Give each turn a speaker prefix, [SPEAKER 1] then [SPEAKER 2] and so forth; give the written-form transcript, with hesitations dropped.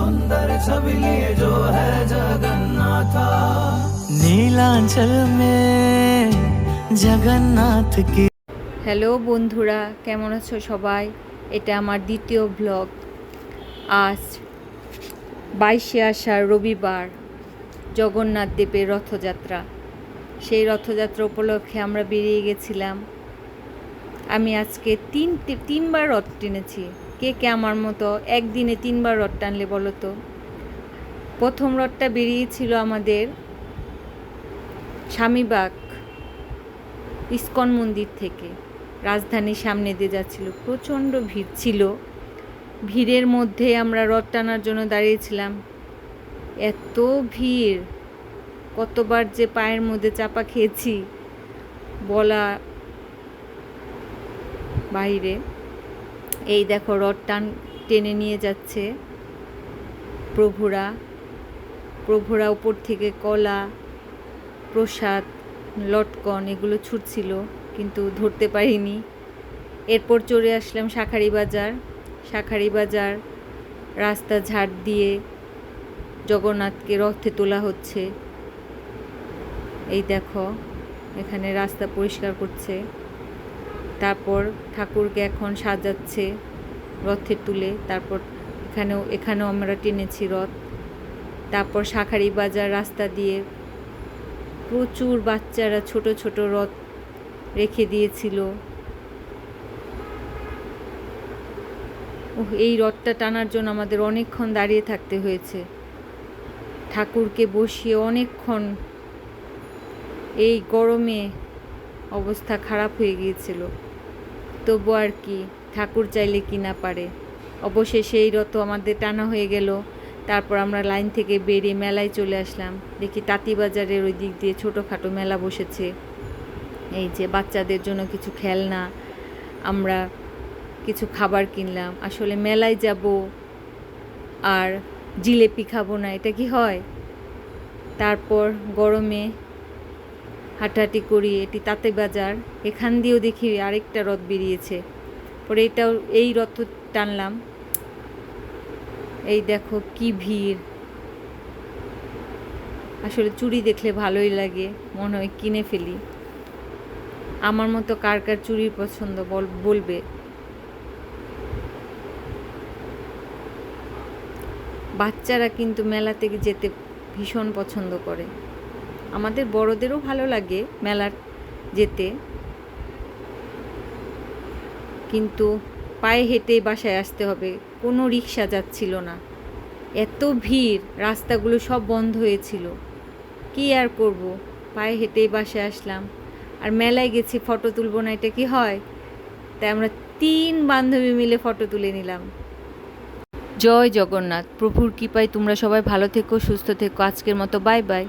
[SPEAKER 1] सुंदर छवि लिए जो है जगन्नाथ।
[SPEAKER 2] নীলাঞ্চল মে জগন্নাথ কি।
[SPEAKER 3] হ্যালো বন্ধুরা, কেমন আছো সবাই? এটা আমার দ্বিতীয় ব্লগ। আজ 22শে আষাঢ় রবিবার, জগন্নাথ দেবের রথযাত্রা। সেই রথযাত্রা উপলক্ষে আমরা বেরিয়ে গেছিলাম। আমি আজকে তিনবার রথ টেনেছি। কে কে আমার মতো একদিনে 3বার রথ টানলে বলো তো? প্রথম রথটা বেরিয়েছিল আমাদের স্বামীবাগ ইস্কন মন্দির থেকে, রাজধানীর সামনে দিয়ে যাচ্ছিল। প্রচণ্ড ভিড় ছিল। ভিড়ের মধ্যে আমরা রথ টানার জন্য দাঁড়িয়েছিলাম। এত ভিড়, কতবার যে পায়ের মধ্যে চাপা খেয়েছি বলা বাইরে। এই দেখো রথ টেনে নিয়ে যাচ্ছে প্রভুরা উপর থেকে কলা, প্রসাদ, লটকন এগুলো ছুটছিল, কিন্তু ধরতে পারিনি। এরপর চলে আসলাম শাঁখারি বাজার রাস্তা ঝাড় দিয়ে জগন্নাথকে রথে তোলা হচ্ছে। এই দেখো এখানে রাস্তা পরিষ্কার করছে। তারপর ঠাকুরকে এখন সাজাচ্ছে রথে তুলে। তারপর এখানেও আমরা টেনেছি রথ। তারপর শাঁখারি বাজার রাস্তা দিয়ে প্রচুর বাচ্চারা ছোট ছোট রথ রেখে দিয়েছিল। এই রথটা টানার জন্য আমাদের অনেকক্ষণ দাঁড়িয়ে থাকতে হয়েছে। ঠাকুরকে বসিয়ে অনেকক্ষণ, এই গরমে অবস্থা খারাপ হয়ে গিয়েছিল। তবু আর কি, ঠাকুর চাইলে কি না পারে। অবশেষে এই রথ আমাদের টানা হয়ে গেল। তারপর আমরা লাইন থেকে বেরিয়ে মেলায় চলে আসলাম। দেখি তাঁতিবাজারের ওই দিক দিয়ে ছোটোখাটো মেলা বসেছে। এই যে বাচ্চাদের জন্য কিছু খেলনা, আমরা কিছু খাবার কিনলাম। আসলে মেলায় যাব আর জিলেপি খাবো না, এটা কি হয়? তারপর গরমে হাঁটাহাঁটি করি। এটি তাঁতিবাজার, এখান দিয়েও দেখি আরেকটা রথ বেরিয়েছে। পরে এই রথ টানলাম। এই দেখো কি ভিড়। আসলে চুড়ি দেখলে ভালোই লাগে, মনে হয় কিনে ফেলি। আমার মতো কার কার চুড়ির পছন্দ বলবে। বাচ্চারা কিন্তু মেলা থেকে যেতে ভীষণ পছন্দ করে। আমাদের বড়দেরও ভালো লাগে মেলার যেতে, কিন্তু পায়ে হেঁটে বাসায় আসতে হবে। কোনো রিক্সা যাচ্ছিল না, এত ভিড়, রাস্তাগুলো সব বন্ধ হয়েছিল। কি আর করব, পায়ে হেঁটেই বাসায় আসলাম। আর মেলায় গেছি, ফটো তুলব না, এটা কি হয়? তাই আমরা 3 বান্ধবী মিলে ফটো তুলে নিলাম। জয় জগন্নাথ। প্রভুর কৃপায় তোমরা সবাই ভালো থেকো, সুস্থ থেকো। আজকের মতো বাই বাই।